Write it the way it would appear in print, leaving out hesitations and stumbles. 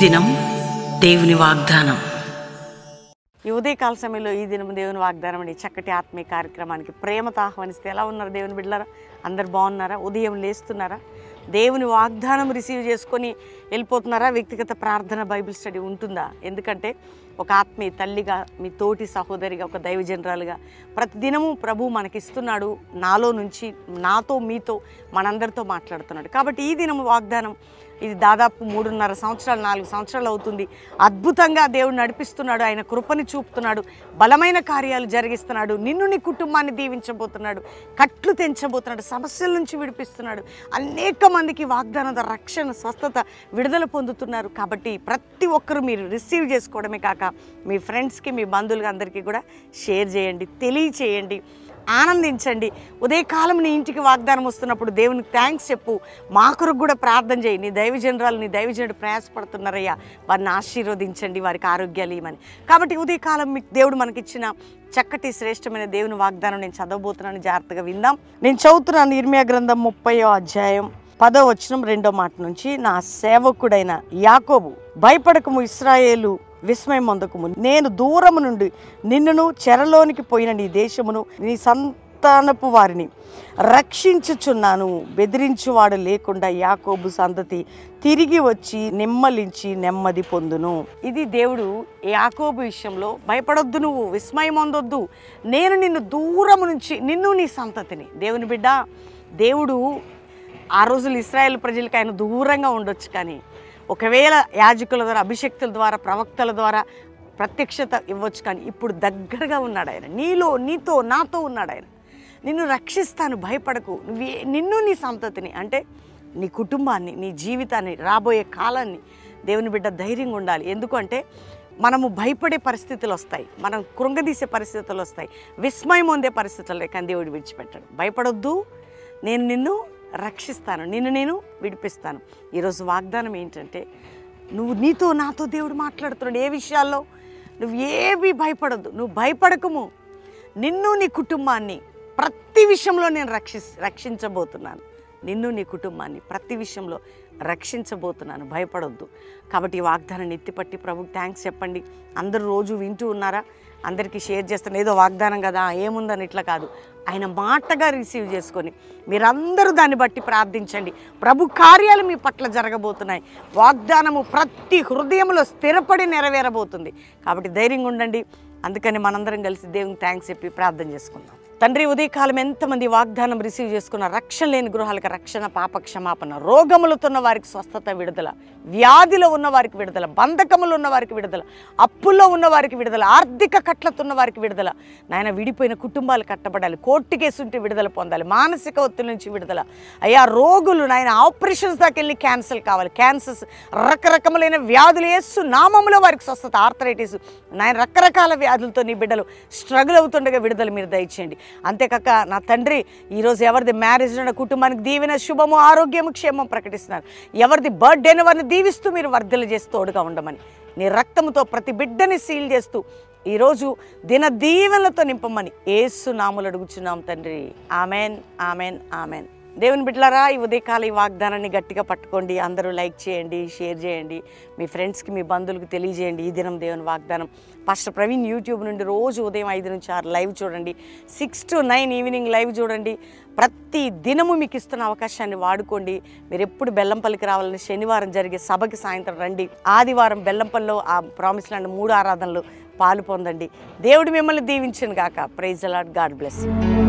దినం దేవుని వాగ్దానం. ఈ ఉదయకాల సమయంలో ఈ దినం దేవుని వాగ్దానం అని చక్కటి ఆత్మీయ కార్యక్రమానికి ప్రేమతో ఆహ్వానిస్తే ఎలా ఉన్నారు దేవుని బిడ్డలారా? అందరు బాగున్నారా? ఉదయం లేస్తున్నారా? దేవుని వాగ్దానం రిసీవ్ చేసుకొని వెళ్ళిపోతున్నారా? వ్యక్తిగత ప్రార్థన బైబిల్ స్టడీ ఉంటుందా? ఎందుకంటే ఒక ఆత్మీయ తల్లిగా, మీ తోటి సహోదరిగా, ఒక దైవజనరాలుగా ప్రతిదినము ప్రభు మనకిస్తున్నాడు. నాలో నుంచి, నాతో, మీతో, మనందరితో మాట్లాడుతున్నాడు. కాబట్టి ఈ దినము వాగ్దానం ఇది దాదాపు 3.5 సంవత్సరాలు, 4 సంవత్సరాలు అవుతుంది. అద్భుతంగా దేవుడు నడిపిస్తున్నాడు. ఆయన కృపని చూపుతున్నాడు. బలమైన కార్యాలు జరిగిస్తున్నాడు. నిన్ను, నీ కుటుంబాన్ని దీవించబోతున్నాడు. కట్లు తెంచబోతున్నాడు. సమస్యల నుంచి విడిపిస్తున్నాడు. అనేక మందికి వాగ్దానం, రక్షణ, స్వస్థత, విడుదల పొందుతున్నారు. కాబట్టి ప్రతి ఒక్కరూ మీరు రిసీవ్ చేసుకోవడమే కాక మీ ఫ్రెండ్స్కి, మీ బంధువులకి అందరికీ కూడా షేర్ చేయండి, తెలియచేయండి, ఆనందించండి. ఉదయకాలం నీ ఇంటికి వాగ్దానం వస్తున్నప్పుడు దేవునికి థ్యాంక్స్ చెప్పు. మా కొరకు కూడా ప్రార్థన చేయి. నీ దైవజనరాలు, నీ దైవజనుడు ప్రయాసపడుతున్నారయ్యా, వారిని ఆశీర్వదించండి, వారికి ఆరోగ్యాలు ఇవ్వమని. కాబట్టి ఉదయకాలం మీకు దేవుడు మనకిచ్చిన చక్కటి శ్రేష్టమైన దేవుని వాగ్దానం నేను చదవబోతున్నాను. జాగ్రత్తగా విందాం. నేను చదువుతున్నాను ఇర్మియా గ్రంథం 30వ అధ్యాయం 10వ వచనం 2వ మాట నుంచి. నా సేవకుడైన యాకోబు, భయపడకము, ఇశ్రాయేలు విస్మయం పొందకము. నేను దూరము నుండి నిన్నును, చెరలోనికి పోయిన నీ దేశమును, నీ సంతానపు వారిని రక్షించుచున్నాను. బెదిరించువాడు లేకుండా యాకోబు సంతతి తిరిగి వచ్చి నిమ్మలించి నెమ్మది పొందును. ఇది దేవుడు యాకోబు విషయంలో. భయపడొద్దు, నువ్వు విస్మయం పొందొద్దు, నేను నిన్ను దూరము నుంచి, నిన్ను, నీ సంతతిని. దేవుని బిడ్డ, దేవుడు ఆ రోజులు ఇశ్రాయేల్ ప్రజలకి ఆయన దూరంగా ఉండొచ్చు, కానీ ఒకవేళ యాజకుల ద్వారా, అభిషక్తుల ద్వారా, ప్రవక్తల ద్వారా ప్రత్యక్షత ఇవ్వచ్చు, కానీ ఇప్పుడు దగ్గరగా ఉన్నాడు ఆయన. నీలో, నీతో, నాతో ఉన్నాడు ఆయన. నిన్ను రక్షిస్తాను, భయపడకు. నిన్ను, నీ సంతతిని, అంటే నీ కుటుంబాన్ని, నీ జీవితాన్ని, రాబోయే కాలాన్ని. దేవుని బిడ్డ ధైర్యంగా ఉండాలి. ఎందుకంటే మనము భయపడే పరిస్థితులు వస్తాయి, మనం కృంగదీసే పరిస్థితులు వస్తాయి, విస్మయం పొందే పరిస్థితులు, కానీ దేవుడు విడిచిపెట్టాడు. భయపడొద్దు, నేను నిన్ను రక్షిస్తాను, నిన్ను నేను విడిపిస్తాను. ఈరోజు వాగ్దానం ఏంటంటే, నువ్వు, నీతో, నాతో దేవుడు మాట్లాడుతున్నాడు. ఏ విషయాల్లో నువ్వు ఏవి భయపడద్దు, నువ్వు భయపడకము. నిన్ను, నీ కుటుంబాన్ని ప్రతి విషయంలో నేను రక్షించబోతున్నాను. నిన్ను, నీ కుటుంబాన్ని ప్రతి విషయంలో రక్షించబోతున్నాను, భయపడొద్దు. కాబట్టి ఈ వాగ్దానాన్ని ఎత్తిపట్టి ప్రభుకి థ్యాంక్స్ చెప్పండి. అందరూ రోజు వింటూ ఉన్నారా? అందరికీ షేర్ చేస్తాను. ఏదో వాగ్దానం కదా, ఏముందని ఇట్లా కాదు, ఆయన మాటగా రిసీవ్ చేసుకొని మీరందరూ దాన్ని బట్టి ప్రార్థించండి. ప్రభు కార్యాలు మీ పట్ల జరగబోతున్నాయి. వాగ్దానము ప్రతి హృదయంలో స్థిరపడి నెరవేరబోతుంది. కాబట్టి ధైర్యంగా ఉండండి. అందుకని మనందరం కలిసి దేవునికి థ్యాంక్స్ చెప్పి ప్రార్థన చేసుకుందాం. తండ్రి, ఉదయకాలం ఎంతమంది వాగ్దానం రిసీవ్ చేసుకున్న, రక్షణ లేని గృహాలకు రక్షణ, పాప క్షమాపణ, రోగములతో ఉన్న వారికి స్వస్థత, విడుదల, వ్యాధిలో ఉన్న వారికి విడుదల, బంధకములు ఉన్న వారికి విడుదల, అప్పుల్లో ఉన్న వారికి విడుదల, ఆర్థిక కట్లతో ఉన్న వారికి విడుదల. నాయన, విడిపోయిన కుటుంబాలు కట్టబడాలి, కోర్టు కేసు ఉంటే విడుదల పొందాలి, మానసిక ఒత్తిడి నుంచి విడుదల. అయ్యా, రోగులు నాయన ఆపరేషన్స్ దాకా వెళ్ళి క్యాన్సర్ కావాలి, క్యాన్సర్స్, రకరకములైన వ్యాధులు యేసు నామములో వారికి స్వస్థత, ఆర్థరైటిస్ నాయన, రకరకాల వ్యాధులతో నీ బిడ్డలు స్ట్రగుల్ అవుతుండగా విడుదల మీరు దయచేయండి. అంతేకాక నా తండ్రి, ఈరోజు ఎవరిది మ్యారేజ్ ఉన్న కుటుంబానికి దీవెన, శుభము, ఆరోగ్యము, క్షేమం ప్రకటిస్తున్నారు. ఎవరిది బర్త్డేని వారిని దీవిస్తూ మీరు వర్ధలు చేసి తోడుగా ఉండమని, నీ రక్తంతో ప్రతి బిడ్డని సీల్ చేస్తూ ఈరోజు దిన దీవెనలతో నింపమని యేసు నామములో అడుగుచున్నాం తండ్రి. Amen, amen, amen. దేవుని బిడ్డలారా, ఈ ఉదయకాల ఈ వాగ్దానాన్ని గట్టిగా పట్టుకోండి. అందరూ లైక్ చేయండి, షేర్ చేయండి, మీ ఫ్రెండ్స్కి, మీ బంధువులకు తెలియజేయండి. ఈ దినం దేవుని వాగ్దానం. పాస్టర్ ప్రవీణ్ యూట్యూబ్ నుండి రోజు ఉదయం 5 నుంచి 6 లైవ్ చూడండి, 6 to 9 ఈవినింగ్ లైవ్ చూడండి. ప్రతి దినము మీకు ఇస్తున్న అవకాశాన్ని వాడుకోండి. మీరు ఎప్పుడు బెల్లంపల్లికి రావాలని, శనివారం జరిగే సభకి సాయంత్రం రండి, ఆదివారం బెల్లంపల్లిలో ఆ ప్రామిస్ ల్యాండ్ 3 ఆరాధనలు పాలు పొందండి. దేవుడు మిమ్మల్ని దీవించును గాక. Praise the Lord. God bless you.